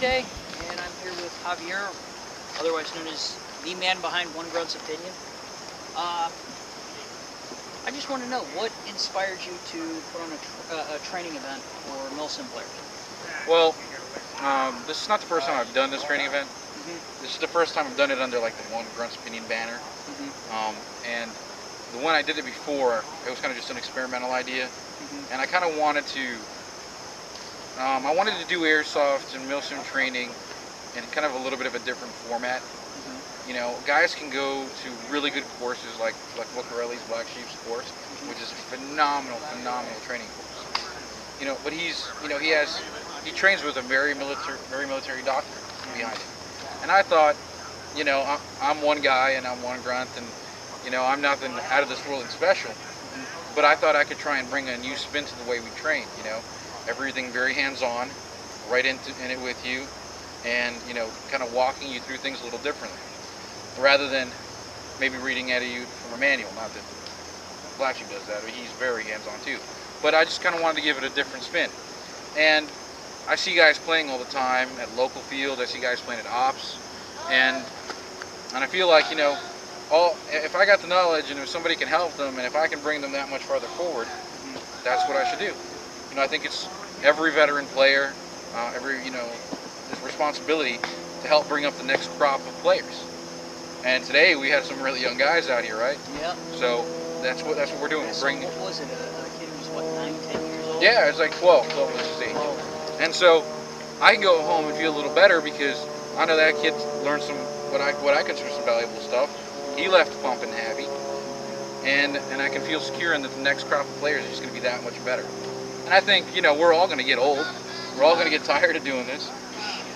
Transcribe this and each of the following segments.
today, and I'm here with Javier, otherwise known as the man behind One Grunt's Opinion. I just want to know, what inspired you to put on a training event for milsim players? Well, this is not the first time I've done this training event. This is the first time I've done it under like the One Grunt's Opinion banner. And the one I did it before, it was kind of just an experimental idea. And I kind of wanted to, do airsoft and milsim training in kind of a little bit of a different format. You know, guys can go to really good courses like Bucarelli's Black Sheep's course, which is a phenomenal training course. You know, but he trains with a very military doctor behind him. And I thought, you know, I'm one guy and I'm one grunt, and you know, I'm nothing out of this world and special. But I thought I could try and bring a new spin to the way we train. You know, everything very hands-on, right in it with you, and you know, kind of walking you through things a little differently, rather than maybe reading at you from a manual. Not that Black Sheep does that, but he's very hands-on too. But I just kind of wanted to give it a different spin. And I see guys playing all the time at local field. I see guys playing at ops, and I feel like, you know, if I got the knowledge and if somebody can help them and if I can bring them that much farther forward, that's what I should do. You know, I think it's every veteran player, this responsibility to help bring up the next crop of players. And today we had some really young guys out here, right? Yeah. So that's what we're doing. So what was it? A kid who was what, 9, 10 years old? Yeah, it's like 12 was his age. And so I can go home and feel a little better because I know that kid learned some what I consider some valuable stuff. He left pumping happy, and I can feel secure in that the next crop of players is just going to be that much better. And I think, you know, we're all going to get old. We're all going to get tired of doing this.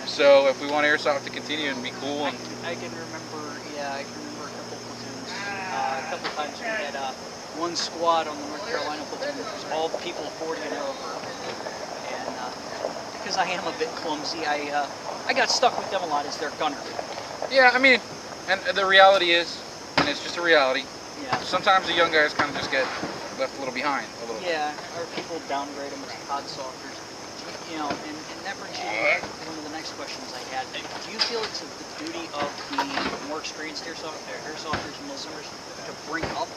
So if we want airsoft to continue and be cool, and I can remember a couple platoons. A couple times we had one squad on the North Carolina platoon, which was all people 40 and over. And because I am a bit clumsy, I got stuck with them a lot as their gunner. Yeah, I mean, and the reality is, and it's just a reality, yeah, sometimes the young guys kind of just get left a little behind. Yeah, or people downgrade them as airsofters. You know, and that brings you to one of the next questions I had. Do you feel it's the duty of the more experienced airsofters and milsimers to bring up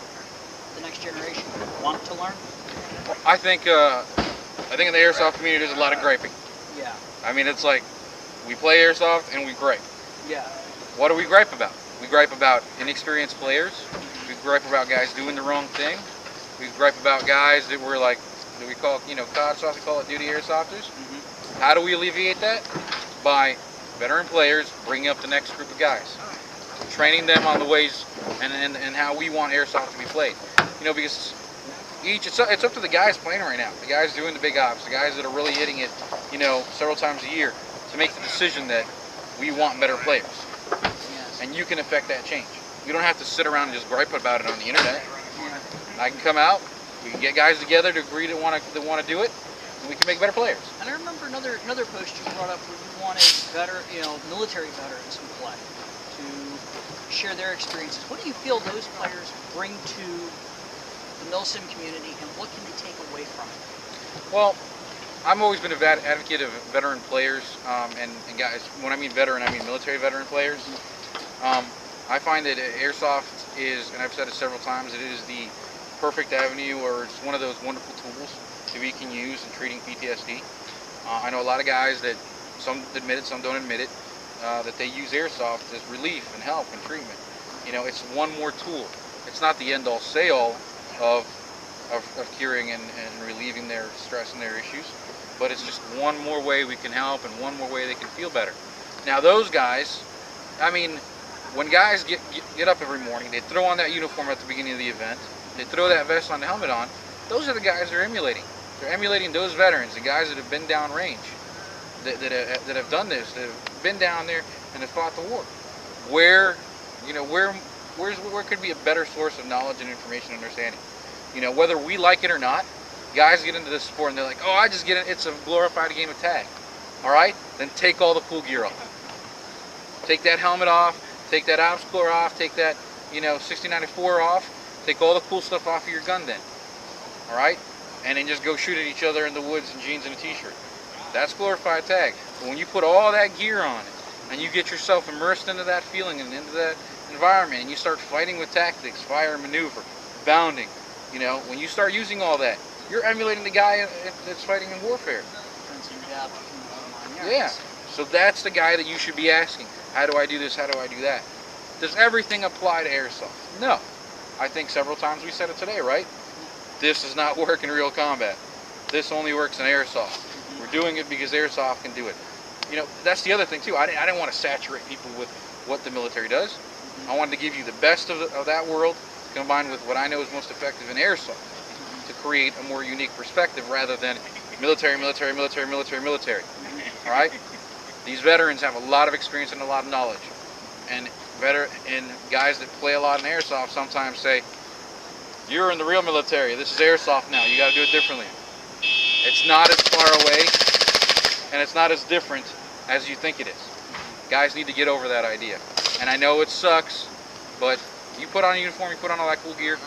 the next generation who want to learn? Well, I think in the airsoft community there's a lot of griping. Yeah. I mean, it's like we play airsoft and we gripe. Yeah. What do we gripe about? We gripe about inexperienced players. We gripe about guys doing the wrong thing. We gripe about guys that we're like, that we call, you know, COD sauce, we call it duty airsofters. How do we alleviate that? By veteran players bringing up the next group of guys, training them on the ways and how we want airsoft to be played. You know, because it's up to the guys playing right now, the guys doing the big ops, the guys that are really hitting it, you know, several times a year, to make the decision that we want better players. Yes. And you can affect that change. We don't have to sit around and just gripe about it on the internet. I can come out, we can get guys together to agree to want to do it, and we can make better players. And I remember another post you brought up where you wanted military veterans who play to share their experiences. What do you feel those players bring to the milsim community, and what can they take away from it? Well, I've always been an advocate of veteran players, and guys, when I mean veteran, I mean military veteran players. I find that airsoft is, and I've said it several times, it is the perfect avenue, or it's one of those wonderful tools that we can use in treating PTSD. I know a lot of guys that, some admit it, some don't admit it, that they use airsoft as relief and help and treatment. You know, it's one more tool. It's not the end-all say-all of curing and relieving their stress and their issues, but it's just one more way we can help and one more way they can feel better. Now those guys, I mean, when guys get up every morning, they throw on that uniform at the beginning of the event, they throw that vest on, the helmet on, those are the guys they're emulating. They're emulating those veterans, the guys that have been down range, that have done this, that have been down there and have fought the war. Where could be a better source of knowledge and information and understanding? You know, whether we like it or not, guys get into this sport and they're like, oh, I just get it, it's a glorified game of tag. All right, then take all the cool gear off. Take that helmet off, take that ops core off, take that, you know, 6094 off, take all the cool stuff off of your gun then. All right, and then just go shoot at each other in the woods in jeans and a t-shirt. That's glorified tag. But when you put all that gear on it, and you get yourself immersed into that feeling and into that environment, and you start fighting with tactics, fire and maneuver, bounding, you know, when you start using all that, you're emulating the guy that's fighting in warfare. Yeah. So that's the guy that you should be asking, how do I do this, how do I do that? Does everything apply to airsoft? No. I think several times we said it today, right? This does not work in real combat. This only works in airsoft. We're doing it because airsoft can do it. You know, that's the other thing too. I didn't want to saturate people with what the military does. I wanted to give you the best of that world combined with what I know is most effective in airsoft to create a more unique perspective rather than military, military, military, military, military. All right? These veterans have a lot of experience and a lot of knowledge. And guys that play a lot in airsoft sometimes say, you're in the real military, this is airsoft now, you got to do it differently. It's not as far away and it's not as different as you think it is. Guys need to get over that idea. And I know it sucks, but you put on a uniform, you put on all that cool gear,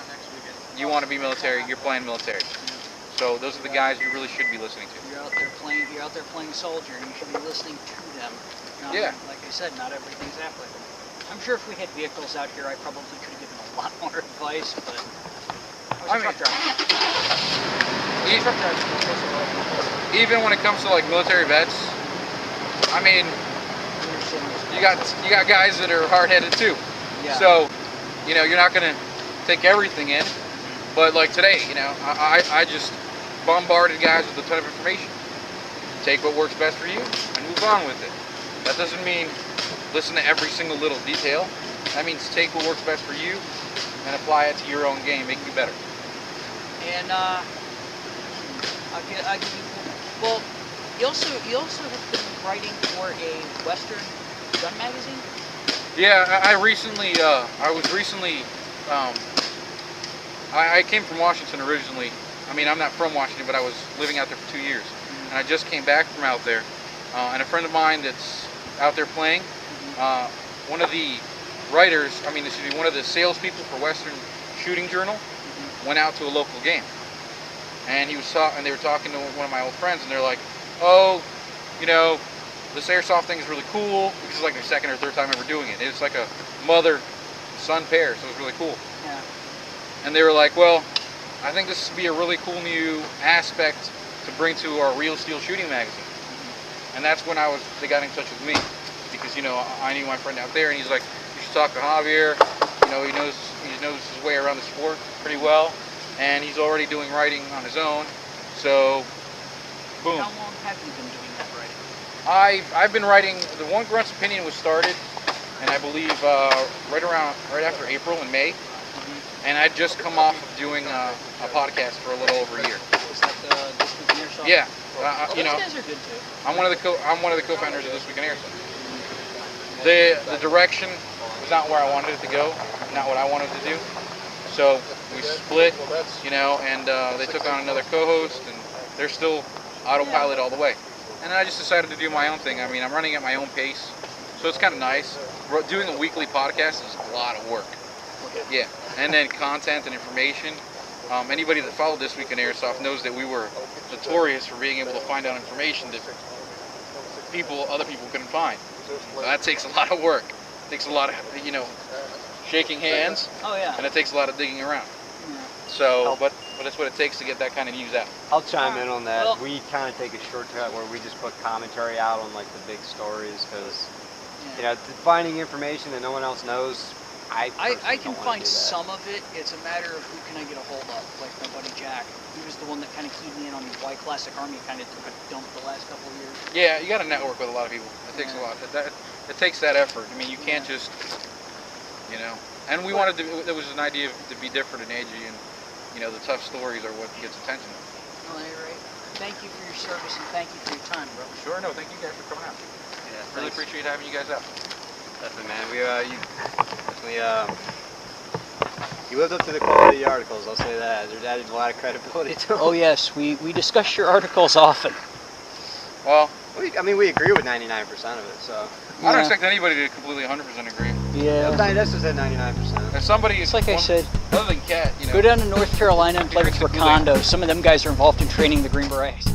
you want to be military, you're playing military. So those are the guys you really should be listening to. You're out there playing soldier, and you should be listening to them. Yeah. Like I said, not everything's applicable. I'm sure if we had vehicles out here, I probably could have given a lot more advice, but I was a truck driver. Even when it comes to like military vets, I mean, you got guys that are hard-headed too. Yeah. So, you know, you're not gonna take everything in. But like today, you know, I just bombarded guys with a ton of information. Take what works best for you and move on with it. That doesn't mean listen to every single little detail. That means take what works best for you and apply it to your own game, make you better. And I'll give you. Well, you also have been writing for a Western gun magazine. Yeah, I came from Washington originally. I mean, I'm not from Washington, but I was living out there for 2 years. And I just came back from out there. And a friend of mine that's out there playing, one of the writers, one of the salespeople for Western Shooting Journal, went out to a local game. And they were talking to one of my old friends, and they're like, oh, you know, this airsoft thing is really cool. This is like their second or third time ever doing it. It's like a mother-son pair, so it's really cool. Yeah. And they were like, well, I think this would be a really cool new aspect to bring to our Real Steel Shooting magazine. And that's when they got in touch with me, because, you know, I knew my friend out there, and he's like, you should talk to Javier. You know, he knows his way around the sport pretty well, and he's already doing writing on his own. So, boom. How long have you been doing that writing? I've been writing. The one Grunt's Opinion was started, and I believe right after April and May. And I'd just come off of doing a podcast for a little over a year. Is that This Week in Airsoft? Yeah. Well, you know, those guys are good too. I'm one of the co-founders of This Week in Airsoft. The direction was not where I wanted it to go, not what I wanted to do. So we split, you know, and they took on another co-host, and they're still autopilot all the way. And I just decided to do my own thing. I mean, I'm running at my own pace, so it's kind of nice. Doing a weekly podcast is a lot of work. Yeah, and then content and information. Anybody that followed This Week in Airsoft knows that we were notorious for being able to find out information that other people couldn't find. So that takes a lot of work. It takes a lot of, you know, shaking hands. Oh yeah. And it takes a lot of digging around. Yeah. So, but that's what it takes to get that kind of news out. I'll chime in on that. Well, we kind of take a shortcut where we just put commentary out on like the big stories, because you know, finding information that no one else knows. I can find some of it. It's a matter of who can I get a hold of. Like my buddy Jack. He was the one that kind of keyed me in on why Classic Army kind of took a dump the last couple of years. Yeah, you got to network with a lot of people. It takes a lot. It takes that effort. I mean, you can't just, you know. And we wanted to. There was an idea to be different and edgy, and you know, the tough stories are what gets attention. Well, you're right. Thank you for your service and thank you for your time, bro. Sure. No, thank you guys for coming out. Yeah, really appreciate having you guys out. Definitely, man. You lived up to the quality of the articles, I'll say that. There's added a lot of credibility to them. Oh yes, we discuss your articles often. Well, we agree with 99% of it, so. I don't expect anybody to completely 100% agree. Yeah. That's just at 99%. If somebody is, It's like I said, other than Cat, you know. go down to North Carolina and play with Recondo. Some of them guys are involved in training the Green Berets.